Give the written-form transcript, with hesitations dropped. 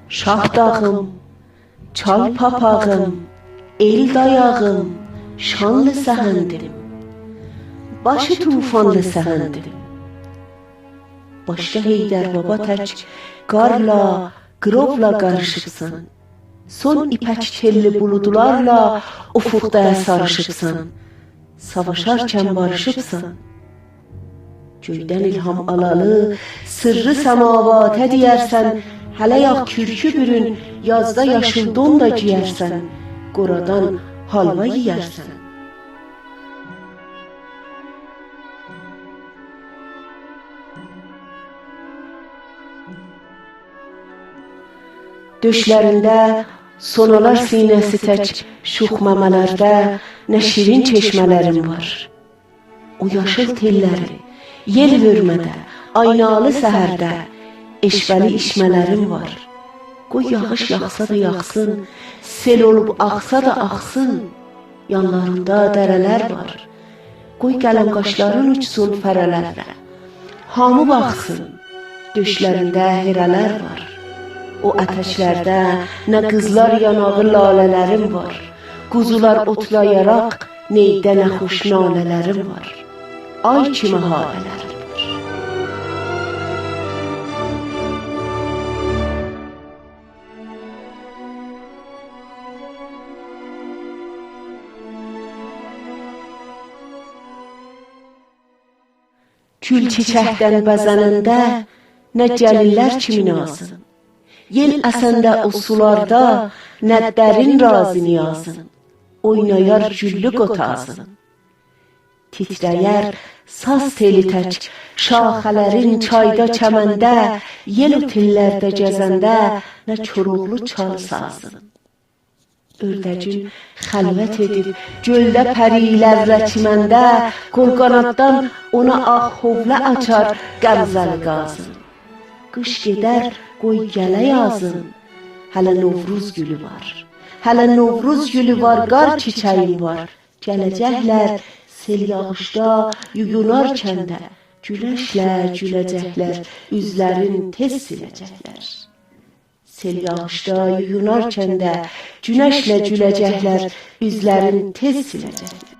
Şah dağım, çal papağım, el dayağım, şanlı səhəndim, başı tufanlı səhəndim. Başda Heydər baba tək, qarla, qrovla qarışıqsan. Son ipək telli buludlarla ufuqda sarışıqsan. Savaşarkən barışıqsan. Göydən ilham alalı, sırrı səmavatə deyərsən, hələ yağ kürkü bürün, yazda yaşıl don da giyərsən, qoradan halva yiyərsən. Döşlərində sonalar sinəsi tək, şux məmələrdə nə şirin çeşmələrim var. O yaşıl telləri, yel hörmədə, aynalı səhərdə, eşvəli işmələrim var. Qoy yağış yaxsa da yaxsın, sel olub axsa da axsın, yanlarında dərələr var. Qoy qələm qaşların uçsun fərələrə, hamı baxsın, döşlərində herələr var. O ətəklərdə nə qızlar yanağı lalələrim var, quzular otlayaraq neydə nə xoş nalələrim var. Ay kimi halələrim var. Gül çiçəkdən bəzənəndə nə gəlirlər kimi nazın. Yel əsəndə o sularda nə dərin razı niyazın. Oynayar güllü qotazın. Titrəyər saz teli tək, şaxələrin çayda çəməndə, yel otellərdə gəzəndə nə çoroqlu çal sazın. Ördəcin xəlvət edib, göldə pərilərlə çiməndə, qolqanaddan ona ağ hovlə açar qəmzəli qazın. Qış gedər, qoy gələ yazın, hələ Novruz gülü var. Hələ Novruz gülü var, qar çiçəyi var. Gələcəklər sel yağışda, yuyunarkən də, güləşlə güləcəklər, üzlərin tez siləcəklər. Sel yağışda, yuyunarkən də, günəşlə güləcəklər, üzlərin tez siləcəklər.